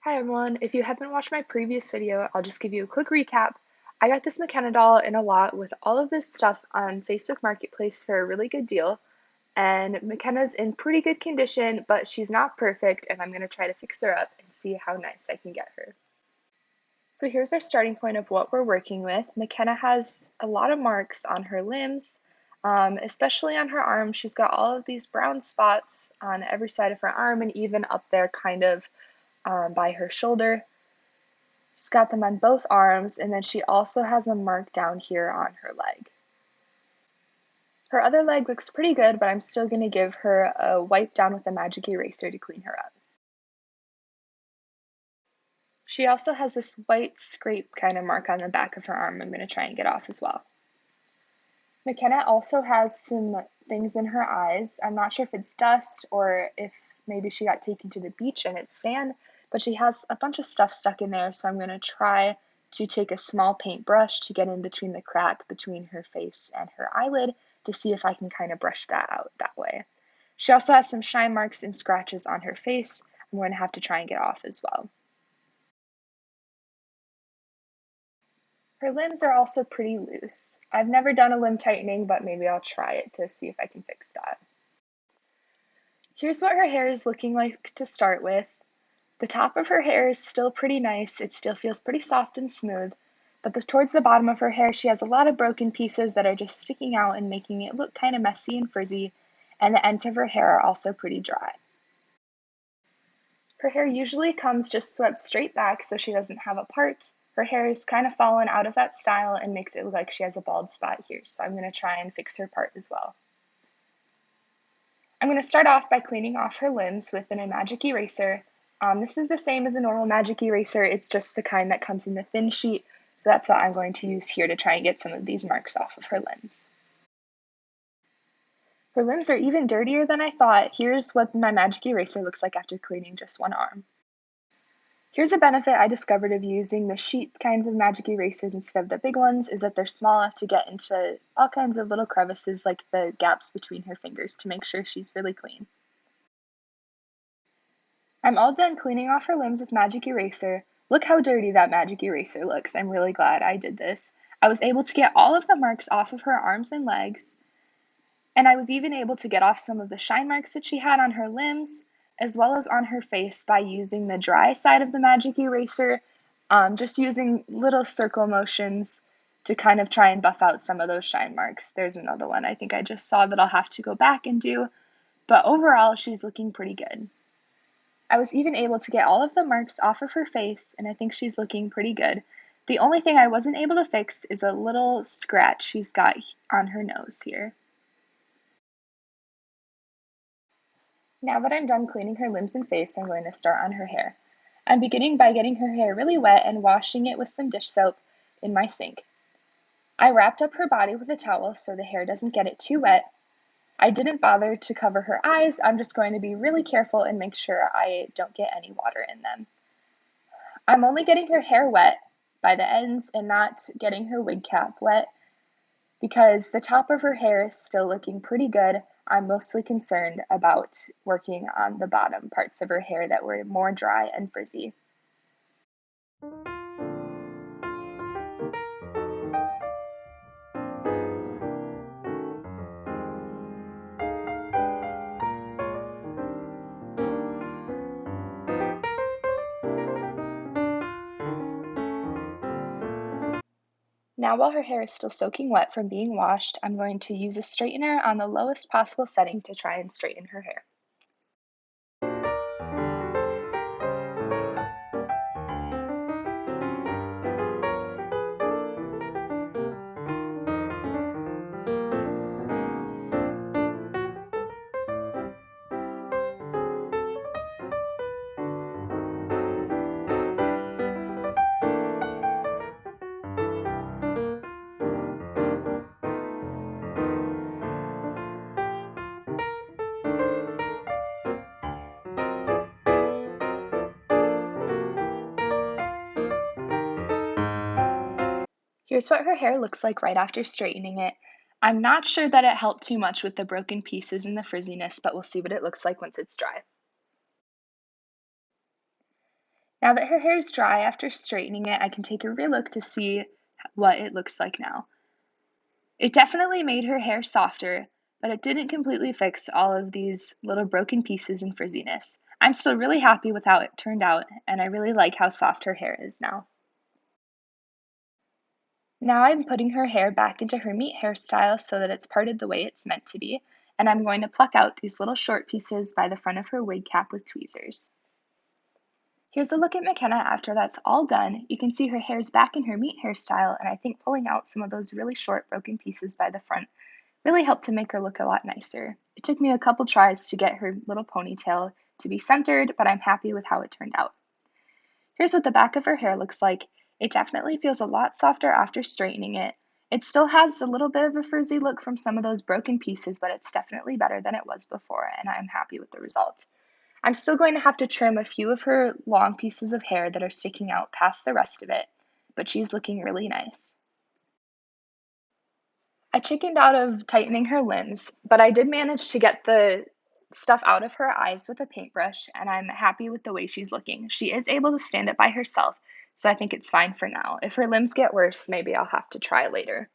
Hi everyone, if you haven't watched my previous video, I'll just give you a quick recap. I got this McKenna doll in a lot with all of this stuff on Facebook Marketplace for a really good deal, and McKenna's in pretty good condition, but she's not perfect, and I'm going to try to fix her up and see how nice I can get her. So here's our starting point of what we're working with. McKenna has a lot of marks on her limbs, especially on her arm. She's got all of these brown spots on every side of her arm and even up there kind of by her shoulder. She's got them on both arms, and then she also has a mark down here on her leg. Her other leg looks pretty good, but I'm still going to give her a wipe down with a magic eraser to clean her up. She also has this white scrape kind of mark on the back of her arm I'm going to try and get off as well. McKenna also has some things in her eyes. I'm not sure if it's dust or if maybe she got taken to the beach and it's sand, but she has a bunch of stuff stuck in there, so I'm going to try to take a small paintbrush to get in between the crack between her face and her eyelid to see if I can kind of brush that out that way. She also has some shine marks and scratches on her face. I'm going to have to try and get off as well. Her limbs are also pretty loose. I've never done a limb tightening, but maybe I'll try it to see if I can fix that. Here's what her hair is looking like to start with. The top of her hair is still pretty nice. It still feels pretty soft and smooth, but towards the bottom of her hair, she has a lot of broken pieces that are just sticking out and making it look kind of messy and frizzy, and the ends of her hair are also pretty dry. Her hair usually comes just swept straight back so she doesn't have a part. Her hair is kind of fallen out of that style and makes it look like she has a bald spot here, so I'm going to try and fix her part as well. I'm going to start off by cleaning off her limbs with a magic eraser. This is the same as a normal magic eraser, it's just the kind that comes in the thin sheet, so that's what I'm going to use here to try and get some of these marks off of her limbs. Her limbs are even dirtier than I thought. Here's what my magic eraser looks like after cleaning just one arm. Here's a benefit I discovered of using the sheet kinds of magic erasers instead of the big ones, is that they're small enough to get into all kinds of little crevices like the gaps between her fingers to make sure she's really clean. I'm all done cleaning off her limbs with magic eraser. Look how dirty that magic eraser looks. I'm really glad I did this. I was able to get all of the marks off of her arms and legs, and I was even able to get off some of the shine marks that she had on her limbs, as well as on her face by using the dry side of the magic eraser, just using little circle motions to kind of try and buff out some of those shine marks. There's another one I think I just saw that I'll have to go back and do, but overall she's looking pretty good. I was even able to get all of the marks off of her face, and I think she's looking pretty good. The only thing I wasn't able to fix is a little scratch she's got on her nose here. Now that I'm done cleaning her limbs and face, I'm going to start on her hair. I'm beginning by getting her hair really wet and washing it with some dish soap in my sink. I wrapped up her body with a towel so the hair doesn't get it too wet. I didn't bother to cover her eyes. I'm just going to be really careful and make sure I don't get any water in them. I'm only getting her hair wet by the ends and not getting her wig cap wet because the top of her hair is still looking pretty good. I'm mostly concerned about working on the bottom parts of her hair that were more dry and frizzy. Now while her hair is still soaking wet from being washed, I'm going to use a straightener on the lowest possible setting to try and straighten her hair. Here's what her hair looks like right after straightening it. I'm not sure that it helped too much with the broken pieces and the frizziness, but we'll see what it looks like once it's dry. Now that her hair is dry after straightening it, I can take a relook to see what it looks like now. It definitely made her hair softer, but it didn't completely fix all of these little broken pieces and frizziness. I'm still really happy with how it turned out, and I really like how soft her hair is now. Now I'm putting her hair back into her meat hairstyle so that it's parted the way it's meant to be, and I'm going to pluck out these little short pieces by the front of her wig cap with tweezers. Here's a look at McKenna after that's all done. You can see her hair's back in her meat hairstyle, and I think pulling out some of those really short broken pieces by the front really helped to make her look a lot nicer. It took me a couple tries to get her little ponytail to be centered, but I'm happy with how it turned out. Here's what the back of her hair looks like. It definitely feels a lot softer after straightening it. It still has a little bit of a frizzy look from some of those broken pieces, but it's definitely better than it was before, and I'm happy with the result. I'm still going to have to trim a few of her long pieces of hair that are sticking out past the rest of it, but she's looking really nice. I chickened out of tightening her limbs, but I did manage to get the stuff out of her eyes with a paintbrush, and I'm happy with the way she's looking. She is able to stand it by herself, so I think it's fine for now. If her limbs get worse, maybe I'll have to try later.